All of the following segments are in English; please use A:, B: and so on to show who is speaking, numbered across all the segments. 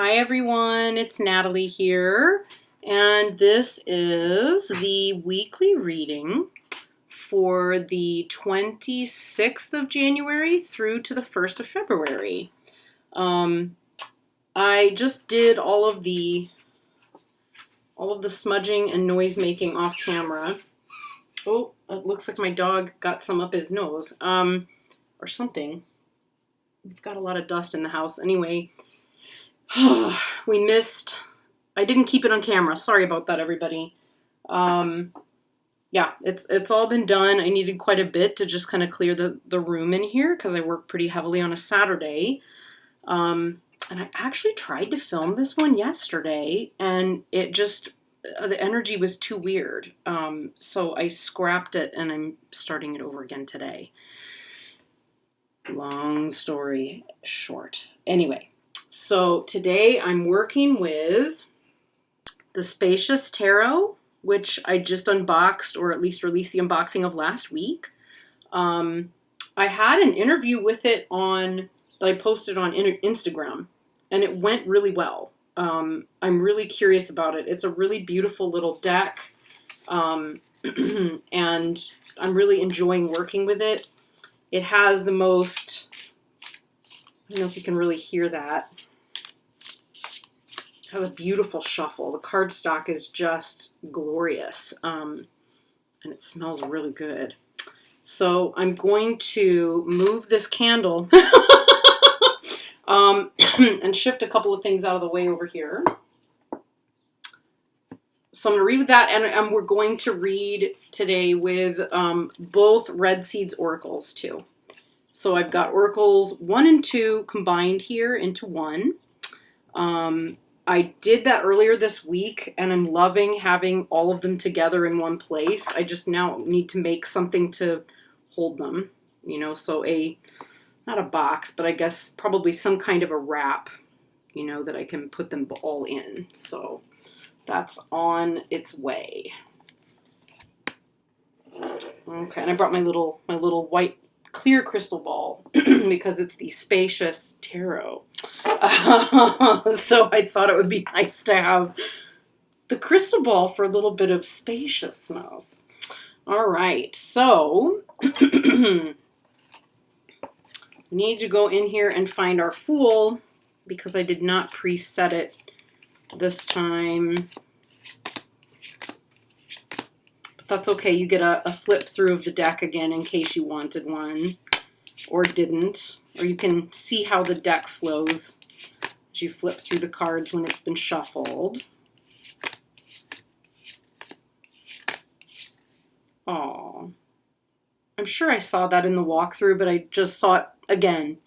A: Hi everyone, it's Natalie here, and this is the weekly reading for the 26th of January through to the 1st of February. I just did all of the smudging and noise making off camera. Oh, it looks like my dog got some up his nose, or something. We've got a lot of dust in the house. Anyway, I didn't keep it on camera. Sorry about that, everybody. Yeah, it's all been done. I needed quite a bit to just kind of clear the room in here because I work pretty heavily on a Saturday. And I actually tried to film this one yesterday, and it just, the energy was too weird. So I scrapped it, and I'm starting it over again today. Long story short. Anyway, so today I'm working with the Spacious Tarot, which I just unboxed, or at least released the unboxing of last week. I had an interview with it that I posted on Instagram, and it went really well. I'm really curious about it. It's a really beautiful little deck, and I'm really enjoying working with it. It has the most, I don't know if you can really hear that. It has a beautiful shuffle. The cardstock is just glorious, and it smells really good. So I'm going to move this candle and shift a couple of things out of the way over here. So I'm going to read that, and we're going to read today with both Red Seeds oracles too. So I've got oracles 1 and 2 combined here into one. I did that earlier this week, and I'm loving having all of them together in one place. I just now need to make something to hold them, so not a box, but I guess probably some kind of a wrap, that I can put them all in. So that's on its way. Okay, and I brought my little white clear crystal ball because it's the Spacious Tarot. So I thought it would be nice to have the crystal ball for a little bit of spaciousness. All right, so need to go in here and find our Fool because I did not preset it this time. But that's okay. You get a flip through of the deck again in case you wanted one or didn't. Or you can see how the deck flows as you flip through the cards when it's been shuffled. Oh, I'm sure I saw that in the walkthrough, but I just saw it again.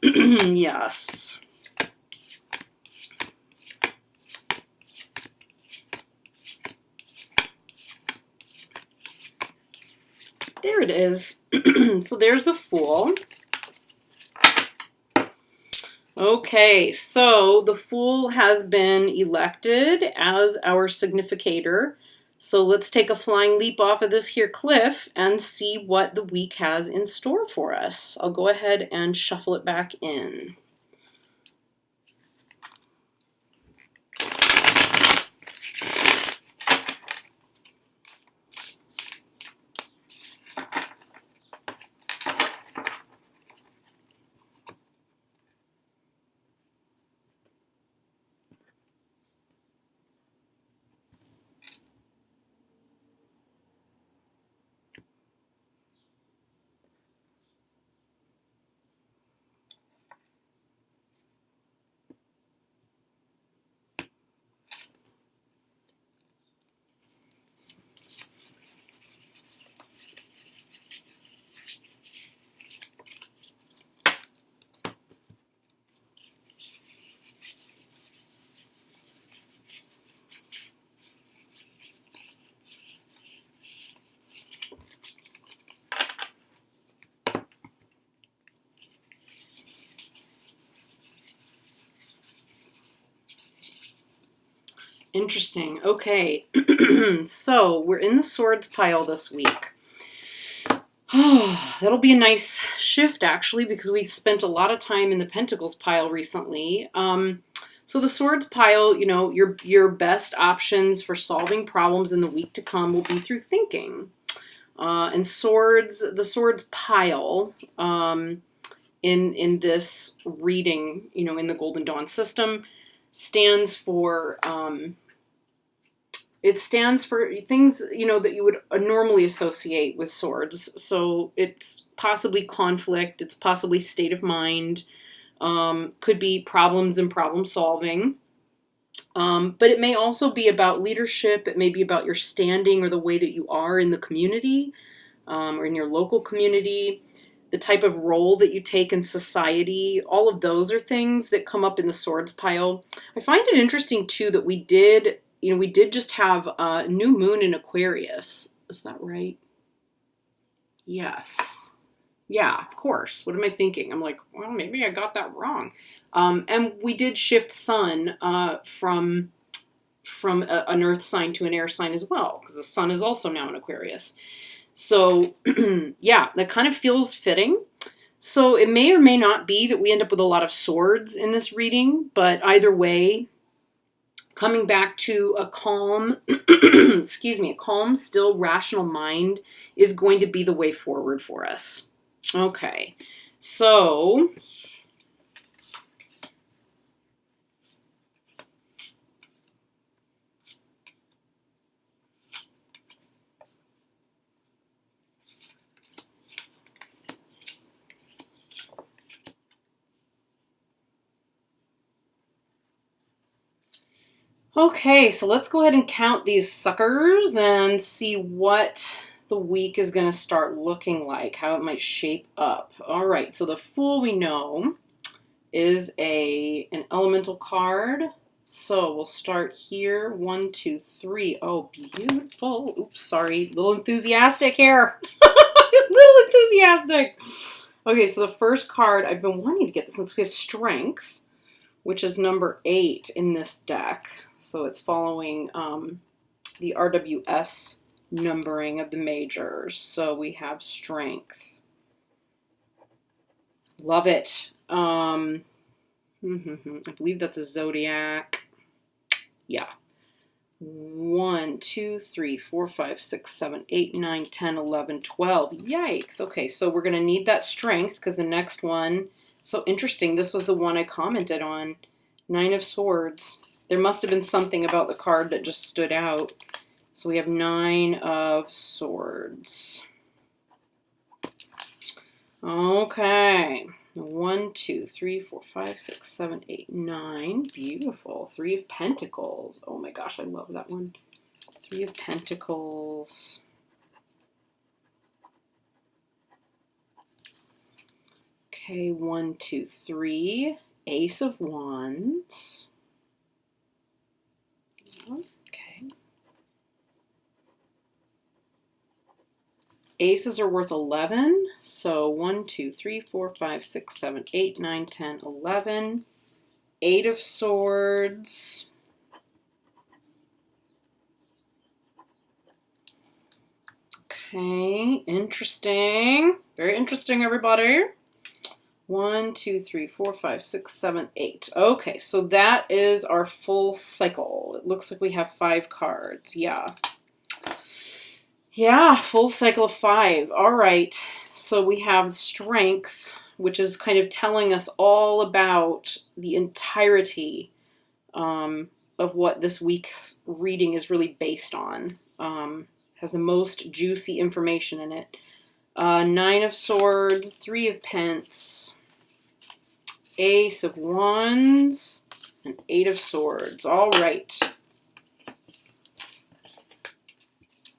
A: Yes. There it is. So there's the Fool. Okay, so the Fool has been elected as our significator. So let's take a flying leap off of this here cliff and see what the week has in store for us. I'll go ahead and shuffle it back in. Interesting. Okay. So we're in the Swords pile this week. That'll be a nice shift, actually, because we spent a lot of time in the Pentacles pile recently. So the Swords pile, you know, your best options for solving problems in the week to come will be through thinking. And the Swords pile in this reading, you know, in the Golden Dawn system, stands for it stands for things, you know, that you would normally associate with swords. So it's possibly conflict, it's possibly state of mind, could be problems and problem solving. But it may also be about leadership. It may be about your standing or the way that you are in the community, or in your local community, the type of role that you take in society. All of those are things that come up in the Swords pile. I find it interesting, too, that we did just have a new moon in Aquarius. Is that right? Yes. Yeah, of course. What am I thinking? I'm like, well, maybe I got that wrong. And we did shift sun from an earth sign to an air sign as well, because the sun is also now in Aquarius. So, yeah, that kind of feels fitting. So it may or may not be that we end up with a lot of swords in this reading, but either way, coming back to a calm, a calm, still rational mind is going to be the way forward for us. Okay, so let's go ahead and count these suckers and see what the week is going to start looking like, how it might shape up. All right, so the Fool, we know, is an elemental card. So we'll start here. 1, 2, 3. Oh, beautiful. Oops, sorry. A little enthusiastic here. Little enthusiastic. Okay, so the first card, I've been wanting to get this one. So we have Strength, which is number 8 in this deck. So it's following the RWS numbering of the majors. So we have Strength. Love it. I believe that's a zodiac. Yeah. 1, 2, 3, 4, 5, 6, 7, 8, 9, 10, 11, 12. Yikes. Okay, so we're going to need that strength because the next one, so interesting. This was the one I commented on. 9 of Swords. There must have been something about the card that just stood out. So we have 9 of Swords. Okay. 1, 2, 3, 4, 5, 6, 7, 8, 9. Beautiful. 3 of Pentacles. Oh my gosh, I love that one. 3 of Pentacles. Okay, 1, 2, 3. Ace of Wands. Okay. Aces are worth 11, so 1, 2, 3, 4, 5, 6, 7, 8, 9, 10, 11. 8 of Swords. Okay, interesting. Very interesting, everybody. 1, 2, 3, 4, 5, 6, 7, 8. Okay, so that is our full cycle. It looks like we have 5 cards. Yeah. Yeah, full cycle of 5. All right. So we have Strength, which is kind of telling us all about the entirety of what this week's reading is really based on. Has the most juicy information in it. 9 of Swords, 3 of Pence, Ace of Wands, and 8 of Swords. All right.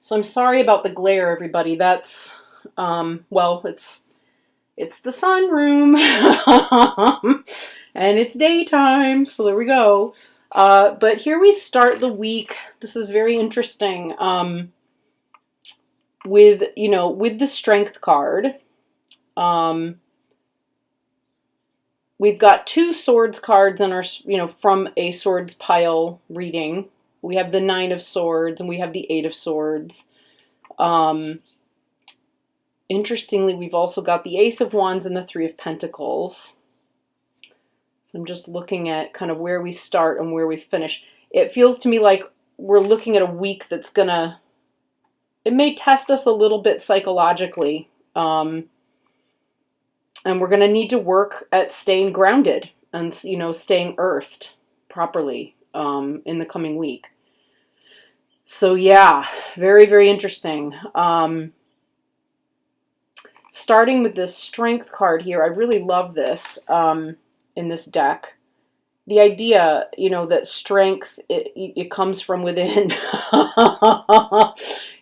A: So I'm sorry about the glare, everybody. That's, well, it's the sunroom, and it's daytime, so there we go. But here we start the week. This is very interesting. With the Strength card, we've got 2 Swords cards in our, from a Swords pile reading. We have the 9 of Swords and we have the 8 of Swords. Interestingly, we've also got the Ace of Wands and the Three of Pentacles. So I'm just looking at kind of where we start and where we finish. It feels to me like we're looking at a week that's gonna, it may test us a little bit psychologically. And we're gonna need to work at staying grounded and, staying earthed properly in the coming week. So yeah, very, very interesting. Starting with this Strength card here, I really love this in this deck. The idea, that strength, it comes from within.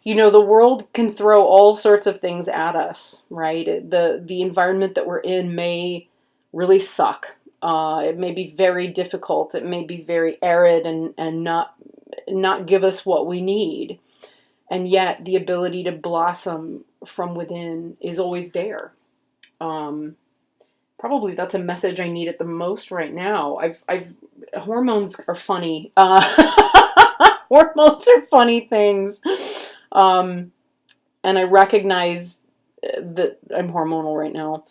A: The world can throw all sorts of things at us, right? The environment that we're in may really suck. It may be very difficult. It may be very arid and not give us what we need. And yet the ability to blossom from within is always there. Probably that's a message I need at the most right now. Hormones are funny. Hormones are funny things. And I recognize that I'm hormonal right now.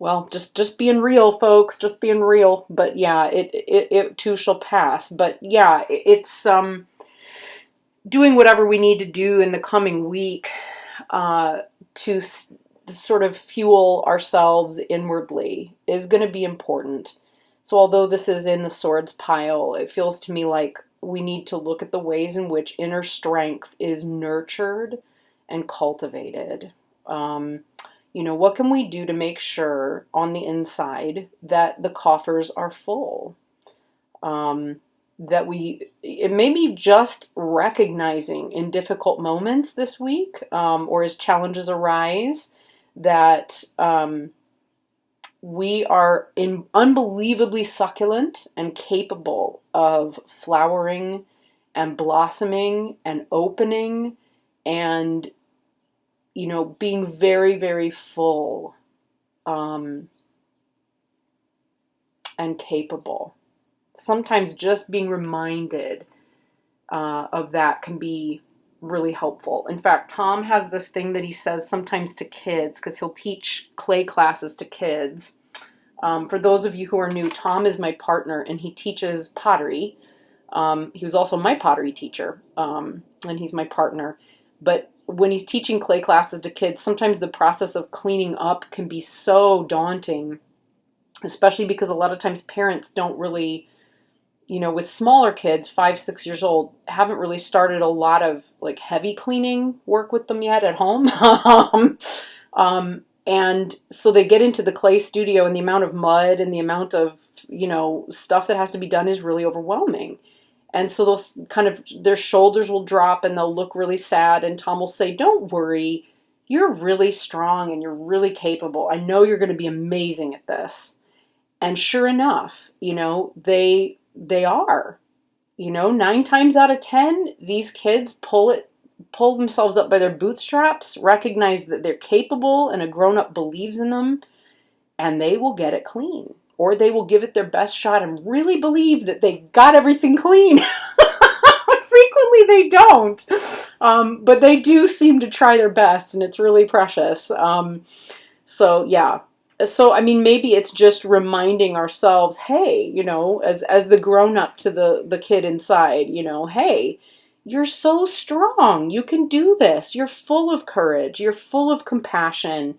A: Well, just being real, folks, just being real. But yeah, it too shall pass. But yeah, it's doing whatever we need to do in the coming week to sort of fuel ourselves inwardly is going to be important. So although this is in the swords pile, it feels to me like we need to look at the ways in which inner strength is nurtured and cultivated. What can we do to make sure on the inside that the coffers are full? It may be just recognizing in difficult moments this week, or as challenges arise, that we are unbelievably succulent and capable of flowering and blossoming and opening and, being very, very full and capable. Sometimes just being reminded of that can be really helpful. In fact, Tom has this thing that he says sometimes to kids, because he'll teach clay classes to kids. For those of you who are new, Tom is my partner and he teaches pottery. He was also my pottery teacher, and he's my partner. But when he's teaching clay classes to kids, sometimes the process of cleaning up can be so daunting, especially because a lot of times parents don't really, with smaller kids, 5, 6 years old, haven't really started a lot of like heavy cleaning work with them yet at home. And so they get into the clay studio and the amount of mud and the amount of, stuff that has to be done is really overwhelming. And so those kind of, their shoulders will drop and they'll look really sad. And Tom will say, "Don't worry, you're really strong and you're really capable. I know you're going to be amazing at this." And sure enough, they are. 9 times out of 10, these kids pull themselves up by their bootstraps, recognize that they're capable and a grown-up believes in them, and they will get it clean. Or they will give it their best shot and really believe that they got everything clean. Frequently they don't. But they do seem to try their best, and it's really precious. So yeah. So, maybe it's just reminding ourselves, hey, as the grown-up to the kid inside, hey, you're so strong. You can do this. You're full of courage. You're full of compassion.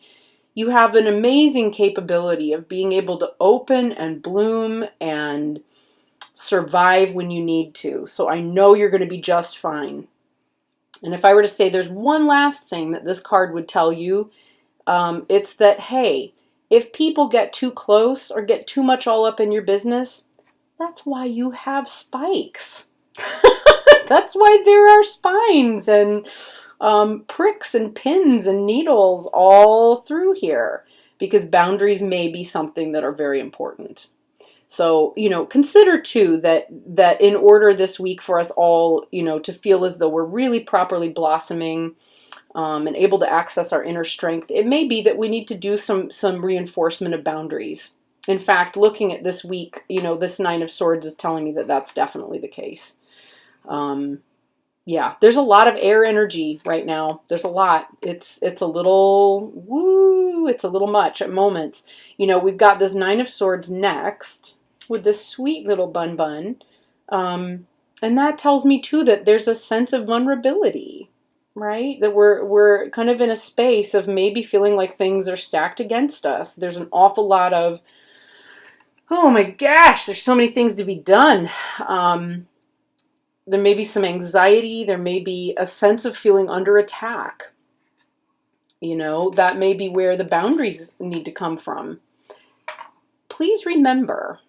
A: You have an amazing capability of being able to open and bloom and survive when you need to. So I know you're going to be just fine. And if I were to say there's one last thing that this card would tell you, it's that, hey, if people get too close or get too much all up in your business, that's why you have spikes. That's why there are spines and pricks and pins and needles all through here, because boundaries may be something that are very important. So, consider too that in order this week for us all, to feel as though we're really properly blossoming and able to access our inner strength, it may be that we need to do some reinforcement of boundaries. In fact, looking at this week, this 9 of Swords is telling me that that's definitely the case. Yeah, there's a lot of air energy right now. There's a lot. It's a little woo, it's a little much at moments. We've got this Nine of Swords next with this sweet little bun bun. And that tells me too that there's a sense of vulnerability, right? That we're kind of in a space of maybe feeling like things are stacked against us. There's an awful lot of, oh my gosh, there's so many things to be done. There may be some anxiety. There may be a sense of feeling under attack. That may be where the boundaries need to come from. Please remember,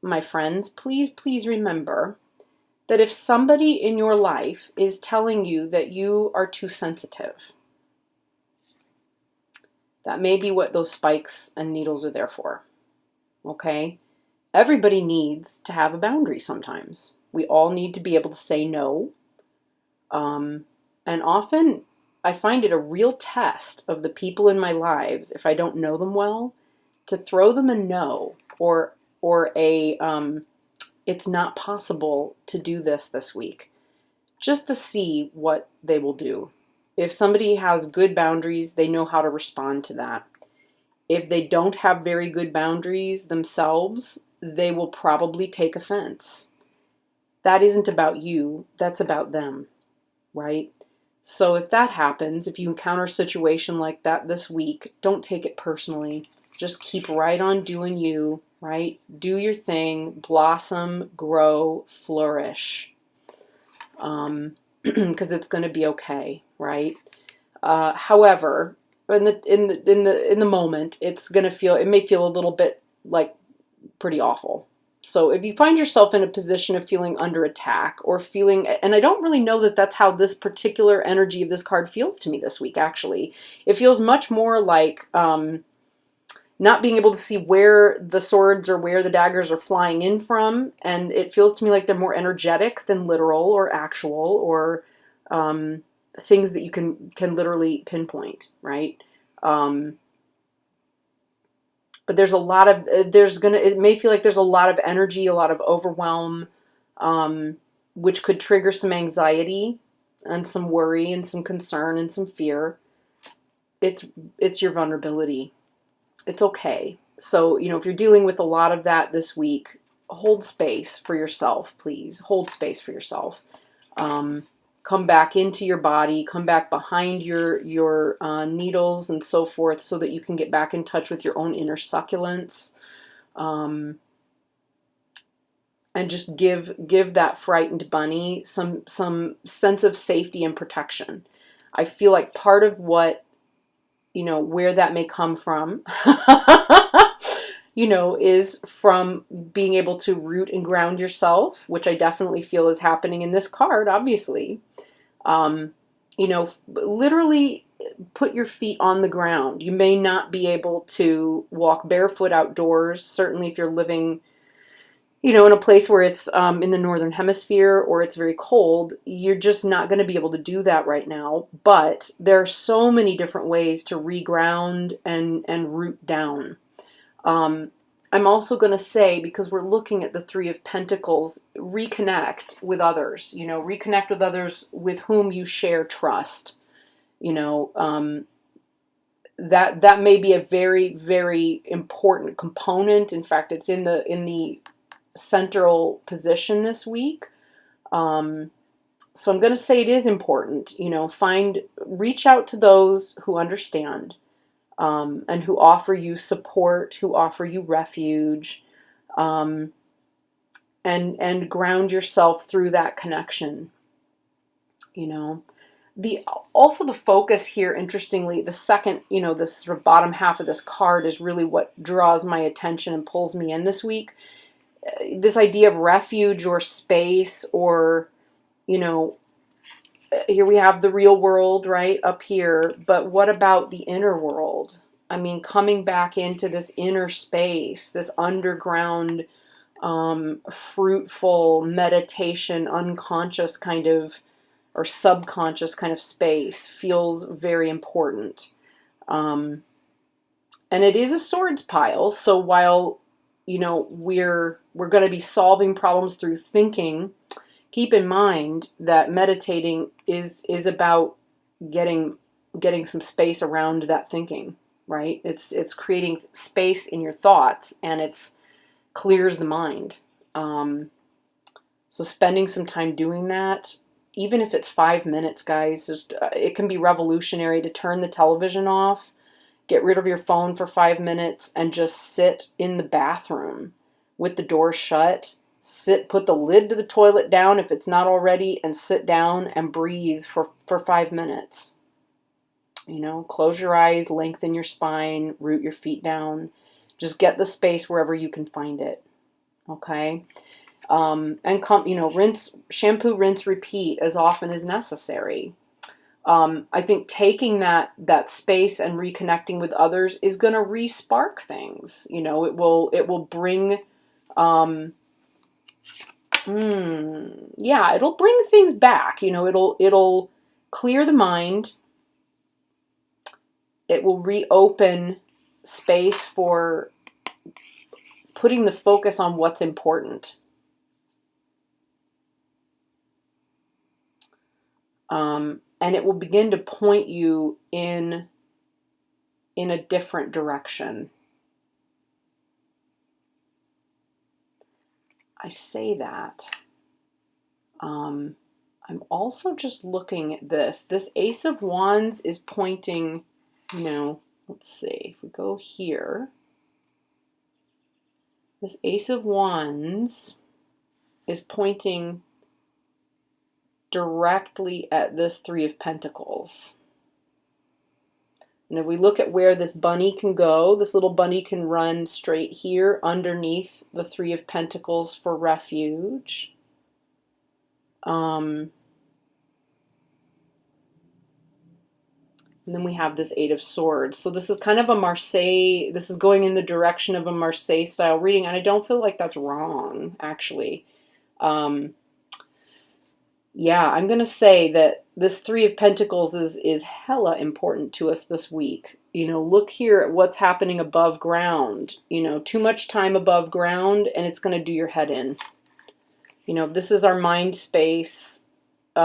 A: my friends, please remember that if somebody in your life is telling you that you are too sensitive, that may be what those spikes and needles are there for. Okay? Everybody needs to have a boundary sometimes. We all need to be able to say no. And often I find it a real test of the people in my lives, if I don't know them well, to throw them a no or a it's not possible to do this week, just to see what they will do. If somebody has good boundaries, they know how to respond to that. If they don't have very good boundaries themselves, they will probably take offense. That isn't about you, that's about them, right? So if that happens, if you encounter a situation like that this week, don't take it personally. Just keep right on doing you, right? Do your thing, blossom, grow, flourish. Because it's going to be okay, right? However, in the moment, it may feel a little bit like pretty awful. So if you find yourself in a position of feeling under attack or feeling, and I don't really know that that's how this particular energy of this card feels to me this week, actually. It feels much more like not being able to see where the swords or where the daggers are flying in from. And it feels to me like they're more energetic than literal or actual or things that you can literally pinpoint, right? But there's a lot of, it may feel like there's a lot of energy, a lot of overwhelm, which could trigger some anxiety and some worry and some concern and some fear. It's your vulnerability. It's okay. So, if you're dealing with a lot of that this week, hold space for yourself, please. Hold space for yourself. Come back into your body, come back behind your needles and so forth so that you can get back in touch with your own inner succulents. And just give that frightened bunny some sense of safety and protection. I feel like part of what, where that may come from, is from being able to root and ground yourself, which I definitely feel is happening in this card, obviously. Literally put your feet on the ground. You may not be able to walk barefoot outdoors, certainly if you're living, in a place where it's in the northern hemisphere or it's very cold. You're just not going to be able to do that right now. But there are so many different ways to reground and root down. I'm also going to say, because we're looking at the Three of Pentacles, reconnect with others, reconnect with others with whom you share trust. That may be a very, very important component. In fact, it's in the central position this week. So I'm going to say it is important, reach out to those who understand. And who offer you support, who offer you refuge, and ground yourself through that connection. Also the focus here, interestingly, the second, this sort of bottom half of this card is really what draws my attention and pulls me in this week. This idea of refuge or space or, here we have the real world right up here, but what about the inner world? I mean, coming back into this inner space, this underground, fruitful meditation, unconscious kind of, or subconscious kind of space feels very important. And it is a swords pile. So while, we're going to be solving problems through thinking, keep in mind that meditating is about getting some space around that thinking, right? It's creating space in your thoughts, and it's clears the mind. So spending some time doing that, even if it's 5 minutes, guys, just it can be revolutionary to turn the television off, get rid of your phone for 5 minutes, and just sit in the bathroom with the door shut. Put the lid to the toilet down if it's not already, and sit down and breathe for 5 minutes. You know, close your eyes, lengthen your spine, root your feet down. Just get the space wherever you can find it. Okay? And rinse, shampoo, rinse, repeat as often as necessary. I think taking that space and reconnecting with others is going to re-spark things. You know, it will bring, it'll bring things back. You know, it'll clear the mind. It will reopen space for putting the focus on what's important. And it will begin to point you in a different direction. I say that. I'm also just looking at this. This Ace of Wands is pointing, let's see, if we go here. This Ace of Wands is pointing directly at this Three of Pentacles. And if we look at where this bunny can go, this little bunny can run straight here underneath the Three of Pentacles for refuge. And then we have this Eight of Swords. So this is kind of a Marseille, this is going in the direction of a Marseille style reading, and I don't feel like that's wrong, actually. Yeah, I'm going to say that this Three of Pentacles is hella important to us this week. You know, look here at what's happening above ground. You know, too much time above ground and it's going to do your head in. You know, this is our mind space. We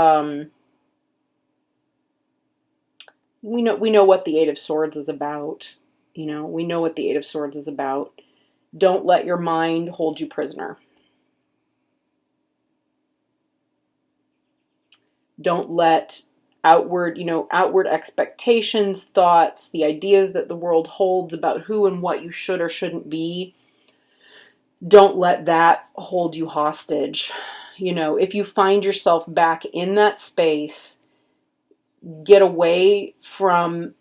A: know what the Eight of Swords is about. You know, we know what the Eight of Swords is about. Don't let your mind hold you prisoner. Don't let outward expectations, thoughts, the ideas that the world holds about who and what you should or shouldn't be, don't let that hold you hostage. You know, if you find yourself back in that space, get away from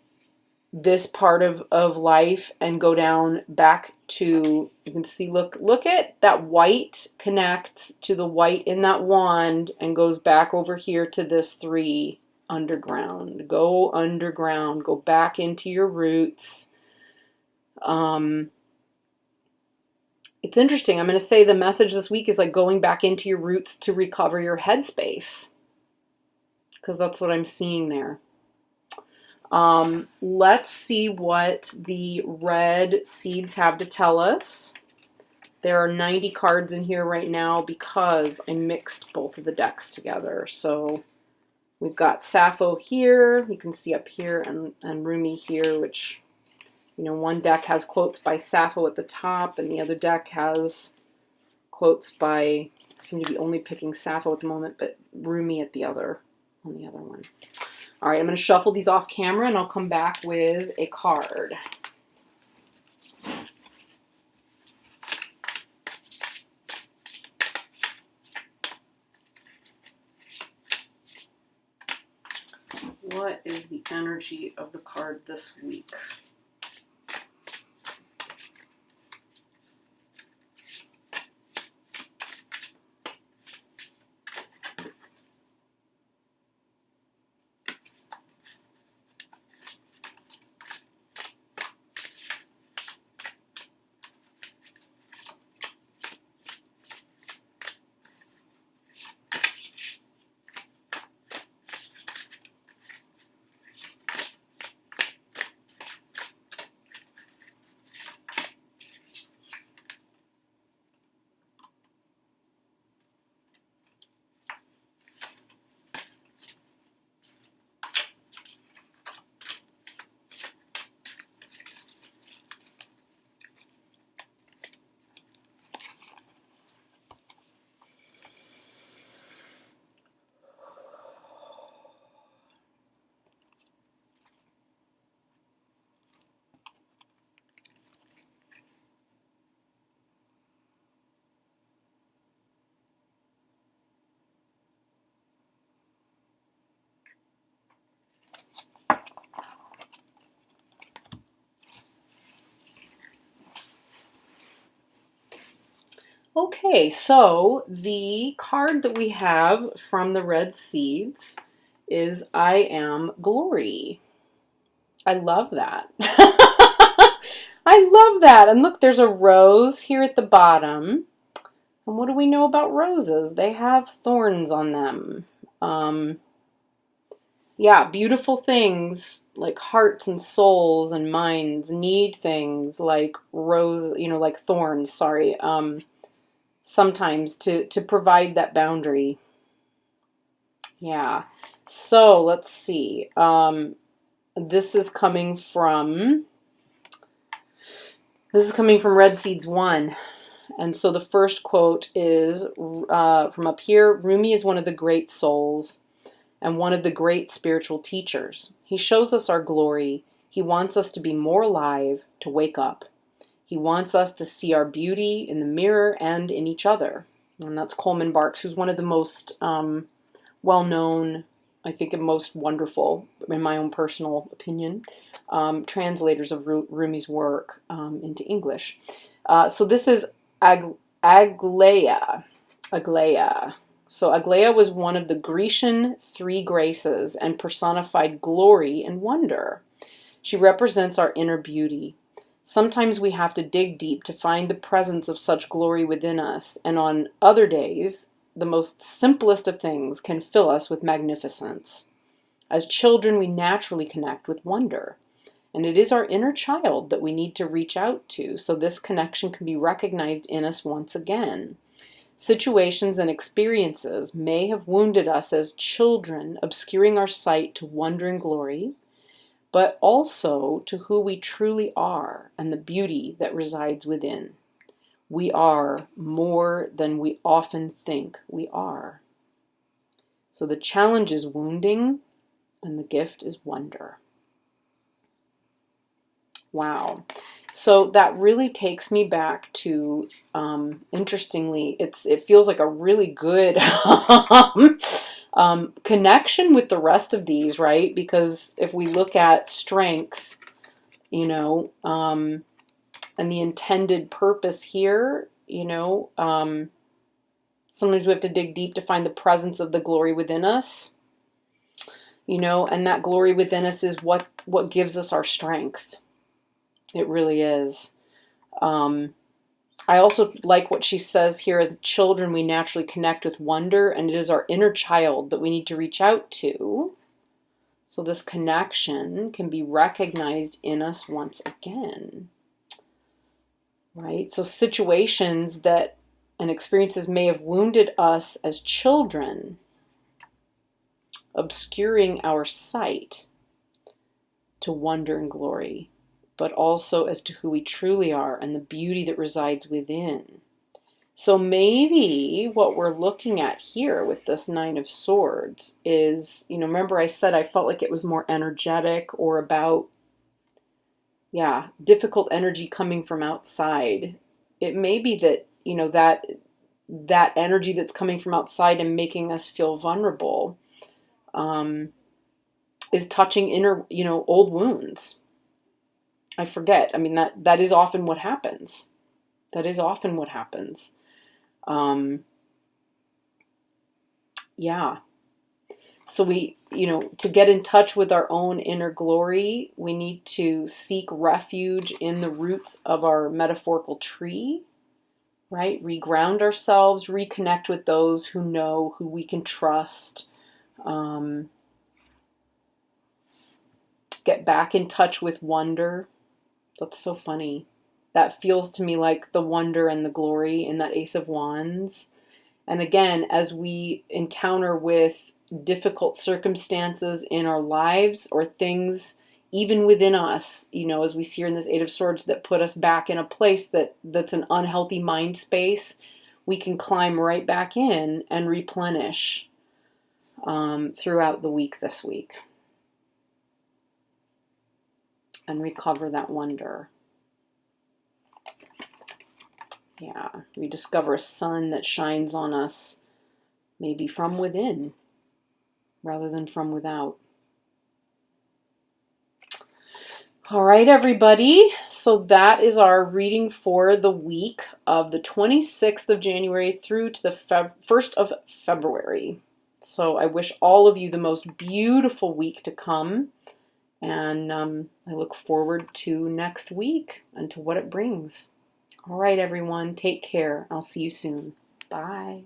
A: this part of life and go down back to, you can see, look at that white connects to the white in that wand and goes back over here to this three underground. Go underground, go back into your roots. It's interesting. I'm going to say the message this week is like going back into your roots to recover your headspace, because that's what I'm seeing there. Let's see what the red seeds have to tell us. There are 90 cards in here right now because I mixed both of the decks together. So we've got Sappho here, you can see up here, and Rumi here, which, you know, one deck has quotes by Sappho at the top and the other deck has quotes by, I seem to be only picking Sappho at the moment, but Rumi on the other one. All right, I'm going to shuffle these off camera and I'll come back with a card. What is the energy of the card this week? Okay, so the card that we have from the Red Seeds is I Am Glory. I love that. I love that. And look, there's a rose here at the bottom. And what do we know about roses? They have thorns on them. Yeah, beautiful things like hearts and souls and minds need things like like thorns, sorry, sometimes to provide that boundary. Yeah. So let's see. This is coming from Red Seeds 1. And so the first quote is from up here. Rumi is one of the great souls and one of the great spiritual teachers. He shows us our glory. He wants us to be more alive, to wake up. He wants us to see our beauty in the mirror and in each other. And that's Coleman Barks, who's one of the most well-known, I think, and most wonderful, in my own personal opinion, translators of Rumi's work into English. So this is Aglaia. So Aglaia was one of the Grecian three graces and personified glory and wonder. She represents our inner beauty. Sometimes we have to dig deep to find the presence of such glory within us, and on other days, the most simplest of things can fill us with magnificence. As children, we naturally connect with wonder, and it is our inner child that we need to reach out to so this connection can be recognized in us once again. Situations and experiences may have wounded us as children, obscuring our sight to wonder and glory, but also to who we truly are and the beauty that resides within. We are more than we often think we are. So the challenge is wounding, and the gift is wonder. Wow. So that really takes me back to, interestingly, it feels like a really good connection with the rest of these, right? Because if we look at strength, and the intended purpose here, sometimes we have to dig deep to find the presence of the glory within us, and that glory within us is what gives us our strength. It really is. I also like what she says here. As children, we naturally connect with wonder, and it is our inner child that we need to reach out to. So this connection can be recognized in us once again. Right? So situations and experiences may have wounded us as children, obscuring our sight to wonder and glory, but also as to who we truly are and the beauty that resides within. So maybe what we're looking at here with this Nine of Swords is, remember I said I felt like it was more energetic or about, difficult energy coming from outside. It may be that, that energy that's coming from outside and making us feel vulnerable is touching inner, old wounds. I forget. I mean, that is often what happens. That is often what happens. So we, to get in touch with our own inner glory, we need to seek refuge in the roots of our metaphorical tree, right? Reground ourselves, reconnect with those who know, who we can trust. Get back in touch with wonder. That's so funny. That feels to me like the wonder and the glory in that Ace of Wands. And again, as we encounter with difficult circumstances in our lives or things even within us, as we see here in this Eight of Swords, that put us back in a place that's an unhealthy mind space, we can climb right back in and replenish throughout the week this week. And recover that wonder. Yeah, we discover a sun that shines on us, maybe from within, rather than from without. All right, everybody. So that is our reading for the week of the 26th of January through to the 1st of February. So I wish all of you the most beautiful week to come. And I look forward to next week and to what it brings. All right, everyone, take care. I'll see you soon. Bye.